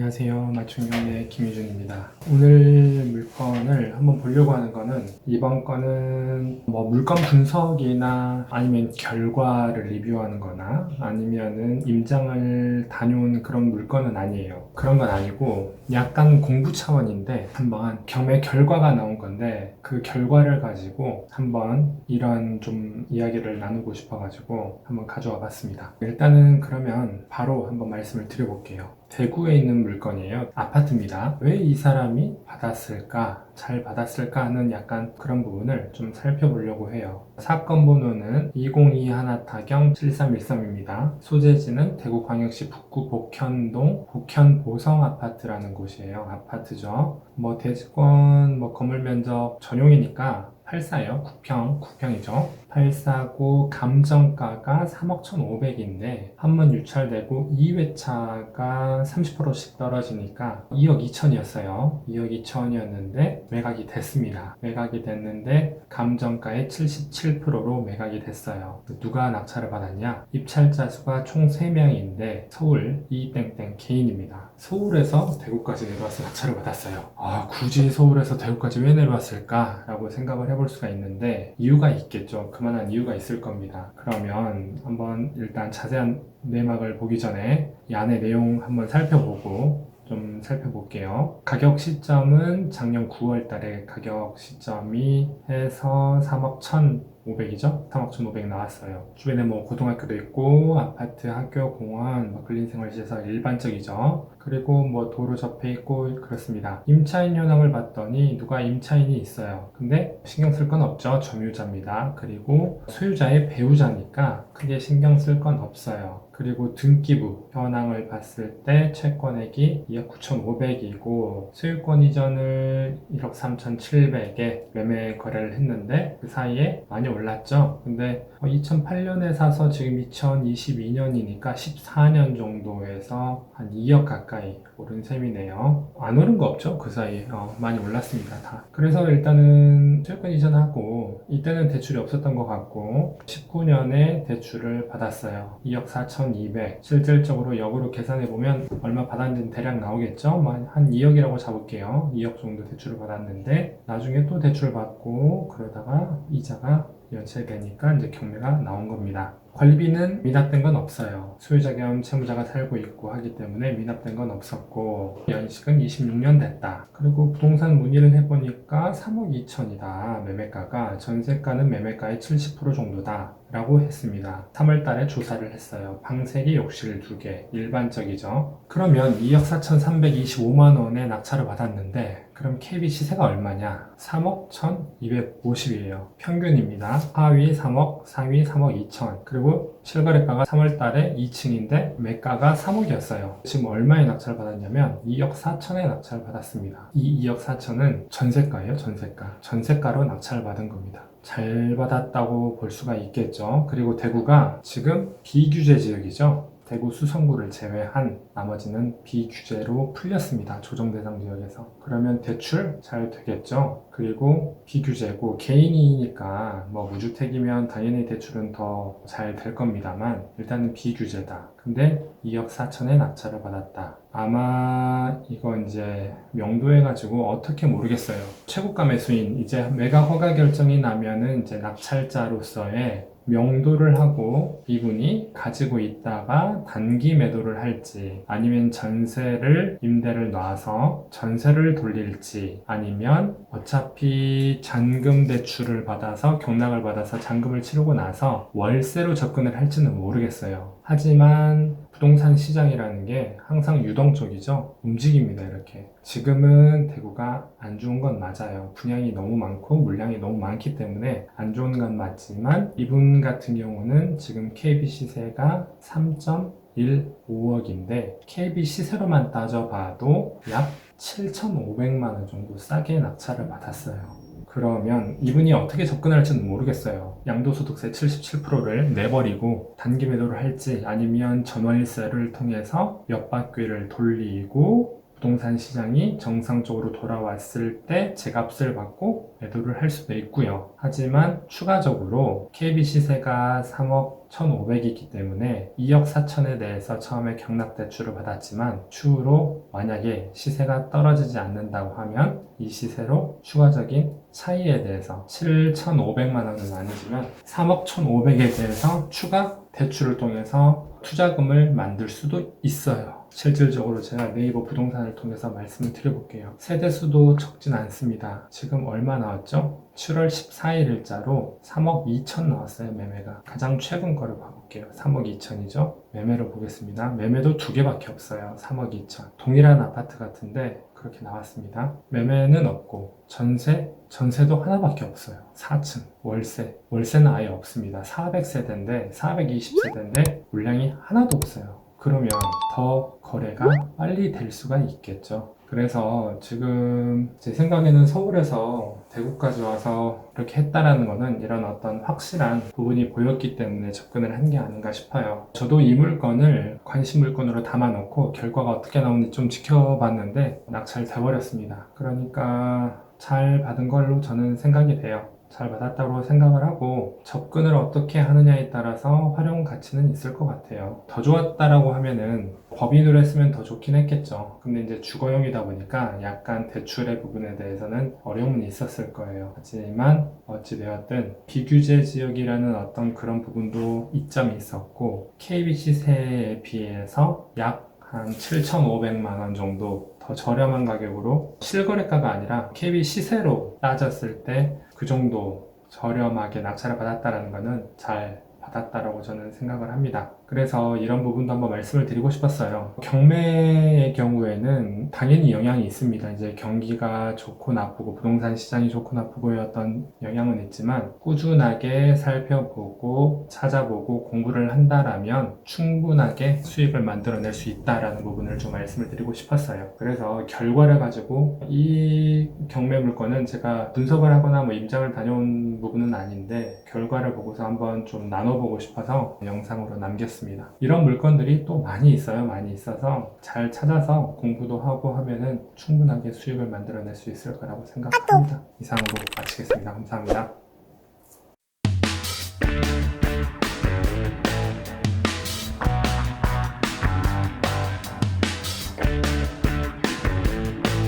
안녕하세요. 맞춤형의 김유준입니다. 오늘 물건을 한번 보려고 하는 거는 이번 거는 물건 분석이나 아니면 결과를 리뷰하는 거나 아니면은 임장을 다녀온 그런 물건은 아니에요. 그런 건 아니고 약간 공부 차원인데 한번 경매 결과가 나온 건데 그 결과를 가지고 한번 이런 좀 이야기를 나누고 싶어가지고 한번 가져와 봤습니다. 일단은 그러면 바로 한번 말씀을 드려볼게요. 대구에 있는 물건이에요. 아파트입니다. 왜 이 사람이 받았을까? 잘 받았을까 하는 약간 그런 부분을 좀 살펴보려고 해요. 사건 번호는 2021 타경 7313입니다. 소재지는 대구광역시 북구 복현동 복현보성 아파트라는 곳이에요. 아파트죠. 대지권 건물 면적 전용이니까 84요. 9평이죠. 849 감정가가 3억 1,500인데 한 번 유찰되고 2회차가 30%씩 떨어지니까 2억 2천이었어요. 2억 2천이었는데 매각이 됐습니다. 매각이 됐는데 감정가의 77%로 매각이 됐어요. 누가 낙찰을 받았냐? 입찰자 수가 총 3명인데 서울 이땡땡 개인입니다. 서울에서 대구까지 내려와서 낙찰을 받았어요. 굳이 서울에서 대구까지 왜 내려왔을까? 라고 생각을 해볼 수가 있는데 이유가 있겠죠. 그만한 이유가 있을 겁니다. 그러면 한번 일단 자세한 내막을 보기 전에 이 안에 내용 한번 좀 살펴볼게요. 가격 시점은 작년 9월 달에 가격 시점이 해서 3억 1,500이죠? 3억 1,500 나왔어요. 주변에 고등학교도 있고 아파트, 학교, 공원, 근린생활시설 일반적이죠. 그리고 도로 접해 있고 그렇습니다. 임차인 현황을 봤더니 누가 임차인이 있어요. 근데 신경 쓸 건 없죠. 점유자입니다. 그리고 소유자의 배우자니까 크게 신경 쓸 건 없어요. 그리고 등기부 현황을 봤을 때 채권액이 2억 9,500이고 소유권 이전을 1억 3,700에 매매 거래를 했는데 그 사이에 많이 올랐죠. 근데 2008년에 사서 지금 2022년이니까 14년 정도에서 한 2억 가까이 오른 셈이네요. 안 오른 거 없죠? 그 사이에 많이 올랐습니다. 다. 그래서 일단은 소유권 이전하고 이때는 대출이 없었던 것 같고 19년에 대출을 받았어요. 2억 4,200 실질적으로 역으로 계산해보면 얼마 받았는지 대략 나오겠죠? 한 2억이라고 잡을게요. 2억 정도 대출을 받았는데 나중에 또 대출 받고 그러다가 이자가 연체되니까 이제 경매가 나온 겁니다. 관리비는 미납된 건 없어요. 소유자 겸 채무자가 살고 있고 하기 때문에 미납된 건 없었고 연식은 26년 됐다. 그리고 부동산 문의를 해보니까 3억 2천이다. 매매가가 전세가는 매매가의 70% 정도다 라고 했습니다. 3월 달에 조사를 했어요. 방세기 욕실 2개 일반적이죠. 그러면 2억 4,325만 원에 낙찰을 받았는데 그럼 KB 시세가 얼마냐? 3억 1,250이에요. 평균입니다. 하위 3억, 상위 3억 2천. 그리고 실거래가가 3월 달에 2층인데 매가가 3억이었어요. 지금 얼마에 낙찰을 받았냐면 2억 4천에 낙찰을 받았습니다. 이 2억 4천은 전세가예요. 전세가로 낙찰을 받은 겁니다. 잘 받았다고 볼 수가 있겠죠. 그리고 대구가 지금 비규제 지역이죠. 대구 수성구를 제외한 나머지는 비규제로 풀렸습니다. 조정대상 지역에서. 그러면 대출 잘 되겠죠. 그리고 비규제고 개인이니까 무주택이면 당연히 대출은 더 잘 될 겁니다만 일단은 비규제다. 근데 2억 4천에 낙찰을 받았다. 아마 이거 이제 명도해가지고 어떻게 모르겠어요. 최고가 매수인 이제 매각 허가 결정이 나면은 이제 낙찰자로서의 명도를 하고 이분이 가지고 있다가 단기 매도를 할지 아니면 전세를 임대를 놔서 전세를 돌릴지 아니면 어차피 잔금 대출을 받아서 경락을 받아서 잔금을 치르고 나서 월세로 접근을 할지는 모르겠어요. 하지만 부동산 시장이라는 게 항상 유동적이죠. 움직입니다. 이렇게. 지금은 대구가 안 좋은 건 맞아요. 분양이 너무 많고 물량이 너무 많기 때문에 안 좋은 건 맞지만 이분 같은 경우는 지금 KB 시세가 3.15억인데 KB 시세로만 따져봐도 약 7,500만 원 정도 싸게 낙찰을 받았어요. 그러면 이분이 어떻게 접근할지는 모르겠어요. 양도소득세 77%를 내버리고 단기 매도를 할지 아니면 전월세를 통해서 몇 바퀴를 돌리고 부동산 시장이 정상적으로 돌아왔을 때 제값을 받고 매도를 할 수도 있고요. 하지만 추가적으로 KB 시세가 3억 1,500이기 때문에 2억 4천에 대해서 처음에 경락대출을 받았지만 추후로 만약에 시세가 떨어지지 않는다고 하면 이 시세로 추가적인 차이에 대해서 7,500만 원을 나누지만 3억 1,500에 대해서 추가 대출을 통해서 투자금을 만들 수도 있어요. 실질적으로 제가 네이버 부동산을 통해서 말씀을 드려볼게요. 세대수도 적진 않습니다. 지금 얼마 나왔죠? 7월 14일자로 3억 2천 나왔어요. 매매가. 가장 최근 거를 봐볼게요. 3억 2천이죠. 매매로 보겠습니다. 매매도 두 개밖에 없어요. 3억 2천. 동일한 아파트 같은데 그렇게 나왔습니다. 매매는 없고 전세도 하나밖에 없어요. 4층 월세는 아예 없습니다. 400세대인데 420세대인데 물량이 하나도 없어요. 그러면 더 거래가 빨리 될 수가 있겠죠. 그래서 지금 제 생각에는 서울에서 대구까지 와서 이렇게 했다라는 거는 이런 어떤 확실한 부분이 보였기 때문에 접근을 한 게 아닌가 싶어요. 저도 이 물건을 관심 물건으로 담아놓고 결과가 어떻게 나오는지 좀 지켜봤는데 낙찰돼버렸습니다. 그러니까 잘 받은 걸로 저는 생각이 돼요. 잘 받았다고 생각을 하고 접근을 어떻게 하느냐에 따라서 활용 가치는 있을 것 같아요. 더 좋았다라고 하면은 법인으로 했으면 더 좋긴 했겠죠. 근데 이제 주거용이다 보니까 약간 대출의 부분에 대해서는 어려움은 있었을 거예요. 하지만 어찌되었든 비규제 지역이라는 어떤 그런 부분도 이점이 있었고 KB 시세에 비해서 약 한 7,500만 원 정도 더 저렴한 가격으로 실거래가가 아니라 KB 시세로 따졌을 때 그 정도 저렴하게 낙찰을 받았다는 것은 잘 받았다라고 저는 생각을 합니다. 그래서 이런 부분도 한번 말씀을 드리고 싶었어요. 경매의 경우에는 당연히 영향이 있습니다. 이제 경기가 좋고 나쁘고 부동산 시장이 좋고 나쁘고의 어떤 영향은 있지만 꾸준하게 살펴보고 찾아보고 공부를 한다라면 충분하게 수익을 만들어낼 수 있다라는 부분을 좀 말씀을 드리고 싶었어요. 그래서 결과를 가지고 이 경매 물건은 제가 분석을 하거나 뭐 임장을 다녀온 부분은 아닌데 결과를 보고서 한번 좀 나눠보고 싶어서 영상으로 남겼습니다. 이런 물건들이 또 많이 있어요. 많이 있어서 잘 찾아서 공부도 하고 하면은 충분하게 수익을 만들어낼 수 있을 거라고 생각합니다. 이상으로 마치겠습니다. 감사합니다.